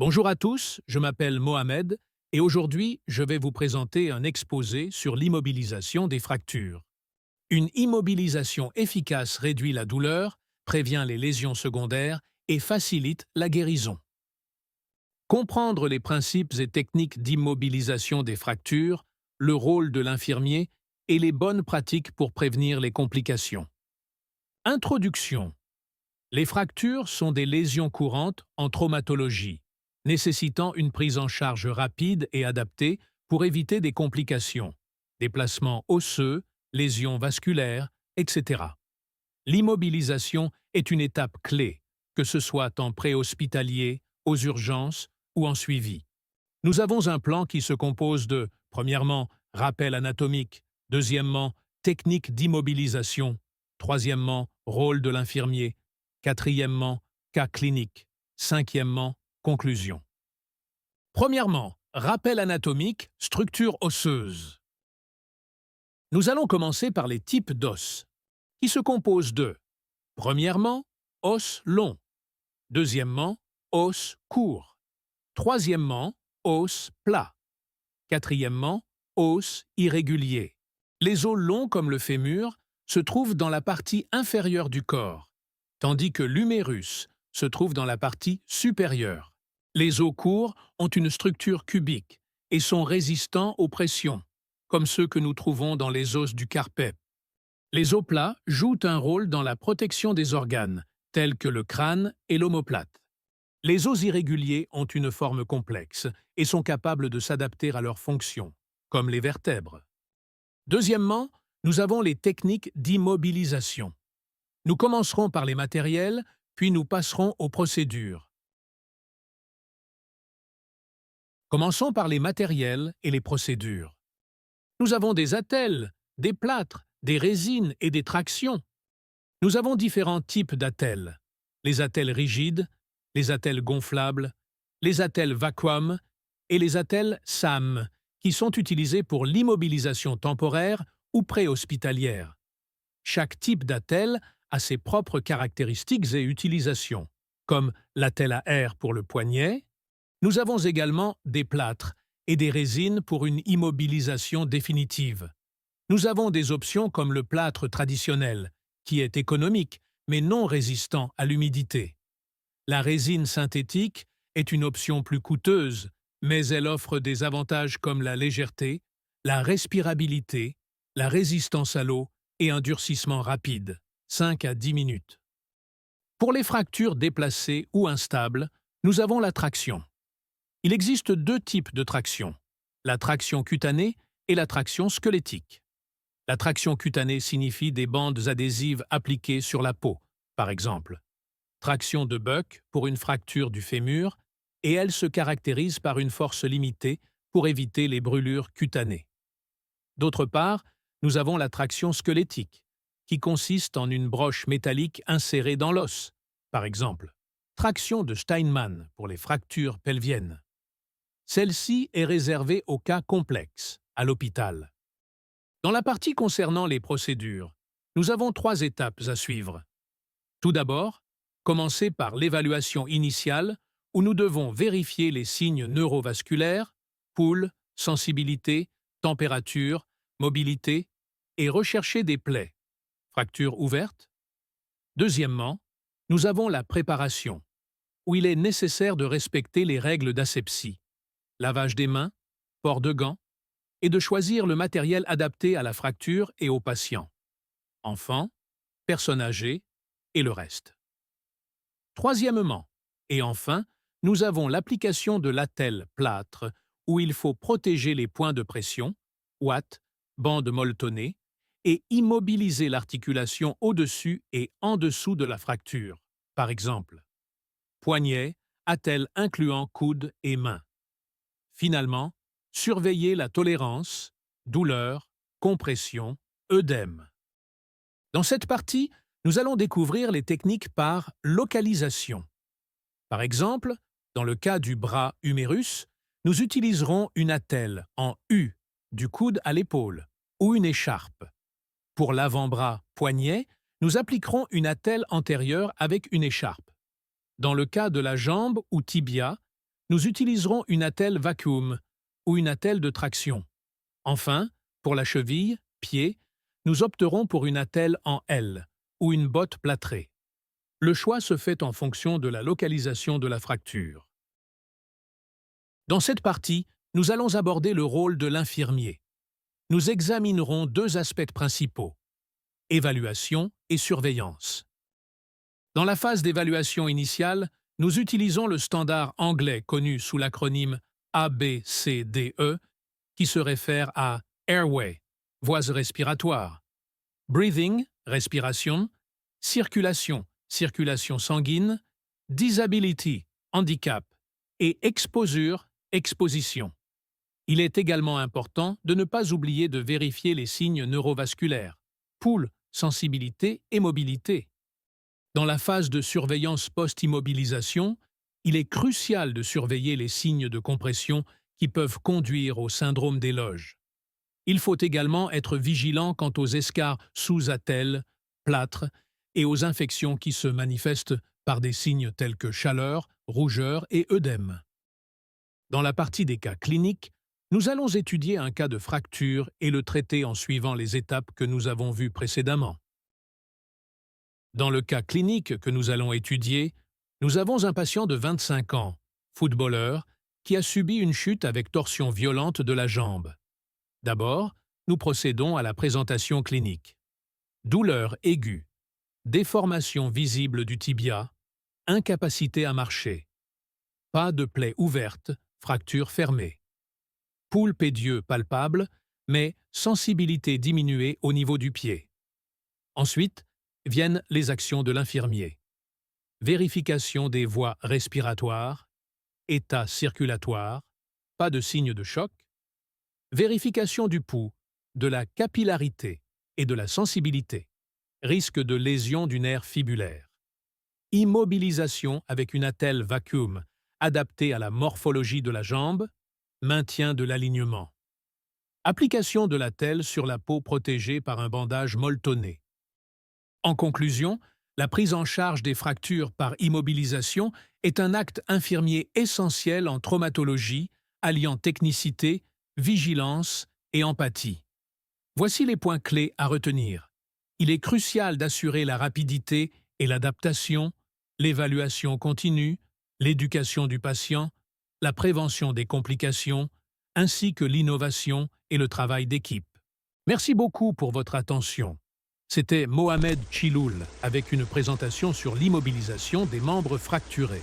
Bonjour à tous, je m'appelle Mohamed et aujourd'hui je vais vous présenter un exposé sur l'immobilisation des fractures. Une immobilisation efficace réduit la douleur, prévient les lésions secondaires et facilite la guérison. Comprendre les principes et techniques d'immobilisation des fractures, le rôle de l'infirmier et les bonnes pratiques pour prévenir les complications. Introduction. Les fractures sont des lésions courantes en traumatologie, nécessitant une prise en charge rapide et adaptée pour éviter des complications, déplacements osseux, lésions vasculaires, etc. L'immobilisation est une étape clé, que ce soit en préhospitalier, aux urgences ou en suivi. Nous avons un plan qui se compose de, premièrement, rappel anatomique, deuxièmement, technique d'immobilisation, troisièmement, rôle de l'infirmier, quatrièmement, cas clinique, cinquièmement, conclusion. Premièrement, rappel anatomique, structure osseuse. Nous allons commencer par les types d'os, qui se composent de, premièrement, os long, deuxièmement, os court, troisièmement, os plat, quatrièmement, os irrégulier. Les os longs comme le fémur se trouvent dans la partie inférieure du corps, tandis que l'humérus se trouve dans la partie supérieure. Les os courts ont une structure cubique et sont résistants aux pressions, comme ceux que nous trouvons dans les os du carpet. Les os plats jouent un rôle dans la protection des organes, tels que le crâne et l'omoplate. Les os irréguliers ont une forme complexe et sont capables de s'adapter à leurs fonctions, comme les vertèbres. Deuxièmement, nous avons les techniques d'immobilisation. Nous commencerons par les matériels, puis nous passerons aux procédures. Commençons par les matériels et les procédures. Nous avons des attelles, des plâtres, des résines et des tractions. Nous avons différents types d'attelles. Les attelles rigides, les attelles gonflables, les attelles vacuum et les attelles SAM, qui sont utilisées pour l'immobilisation temporaire ou préhospitalière. Chaque type d'attelle a ses propres caractéristiques et utilisations, comme l'attelle à air pour le poignet. Nous avons également des plâtres et des résines pour une immobilisation définitive. Nous avons des options comme le plâtre traditionnel, qui est économique mais non résistant à l'humidité. La résine synthétique est une option plus coûteuse, mais elle offre des avantages comme la légèreté, la respirabilité, la résistance à l'eau et un durcissement rapide, 5 à 10 minutes. Pour les fractures déplacées ou instables, nous avons la traction. Il existe deux types de traction, la traction cutanée et la traction squelettique. La traction cutanée signifie des bandes adhésives appliquées sur la peau, par exemple. Traction de Buck pour une fracture du fémur, et elle se caractérise par une force limitée pour éviter les brûlures cutanées. D'autre part, nous avons la traction squelettique, qui consiste en une broche métallique insérée dans l'os, par exemple. Traction de Steinmann pour les fractures pelviennes. Celle-ci est réservée aux cas complexes, à l'hôpital. Dans la partie concernant les procédures, nous avons 3 étapes à suivre. Tout d'abord, commencer par l'évaluation initiale où nous devons vérifier les signes neurovasculaires, pouls, sensibilité, température, mobilité et rechercher des plaies, fractures ouvertes. Deuxièmement, nous avons la préparation, où il est nécessaire de respecter les règles d'asepsie, lavage des mains, port de gants, et de choisir le matériel adapté à la fracture et au patient. Enfants, personnes âgées et le reste. Troisièmement, et enfin, nous avons l'application de l'attelle plâtre, où il faut protéger les points de pression, ouate, bande molletonnée, et immobiliser l'articulation au-dessus et en dessous de la fracture, par exemple. Poignet, attelle incluant coude et main. Finalement, surveiller la tolérance, douleur, compression, œdème. Dans cette partie, nous allons découvrir les techniques par localisation. Par exemple, dans le cas du bras humérus, nous utiliserons une attelle en U, du coude à l'épaule, ou une écharpe. Pour l'avant-bras poignet, nous appliquerons une attelle antérieure avec une écharpe. Dans le cas de la jambe ou tibia, nous utiliserons une attelle vacuum ou une attelle de traction. Enfin, pour la cheville, pied, nous opterons pour une attelle en L ou une botte plâtrée. Le choix se fait en fonction de la localisation de la fracture. Dans cette partie, nous allons aborder le rôle de l'infirmier. Nous examinerons deux aspects principaux: évaluation et surveillance. Dans la phase d'évaluation initiale, nous utilisons le standard anglais connu sous l'acronyme ABCDE, qui se réfère à Airway, voies respiratoires, Breathing, respiration, Circulation, circulation sanguine, Disability, handicap, et Exposure, exposition. Il est également important de ne pas oublier de vérifier les signes neurovasculaires, pouls, sensibilité et mobilité. Dans la phase de surveillance post-immobilisation, il est crucial de surveiller les signes de compression qui peuvent conduire au syndrome d'éloge. Il faut également être vigilant quant aux escarres sous-attelles, plâtres et aux infections qui se manifestent par des signes tels que chaleur, rougeur et œdème. Dans la partie des cas cliniques, nous allons étudier un cas de fracture et le traiter en suivant les étapes que nous avons vues précédemment. Dans le cas clinique que nous allons étudier, nous avons un patient de 25 ans, footballeur, qui a subi une chute avec torsion violente de la jambe. D'abord, nous procédons à la présentation clinique. Douleur aiguë, déformation visible du tibia, incapacité à marcher, pas de plaie ouverte, fracture fermée. Pouls pédieux palpable, mais sensibilité diminuée au niveau du pied. Ensuite, viennent les actions de l'infirmier. Vérification des voies respiratoires, état circulatoire, pas de signe de choc. Vérification du pouls, de la capillarité et de la sensibilité. Risque de lésion du nerf fibulaire. Immobilisation avec une attelle vacuum, adaptée à la morphologie de la jambe, maintien de l'alignement. Application de l'attelle sur la peau protégée par un bandage molletonné. En conclusion, la prise en charge des fractures par immobilisation est un acte infirmier essentiel en traumatologie, alliant technicité, vigilance et empathie. Voici les points clés à retenir. Il est crucial d'assurer la rapidité et l'adaptation, l'évaluation continue, l'éducation du patient, la prévention des complications, ainsi que l'innovation et le travail d'équipe. Merci beaucoup pour votre attention. C'était Mohamed Chiloul avec une présentation sur l'immobilisation des membres fracturés.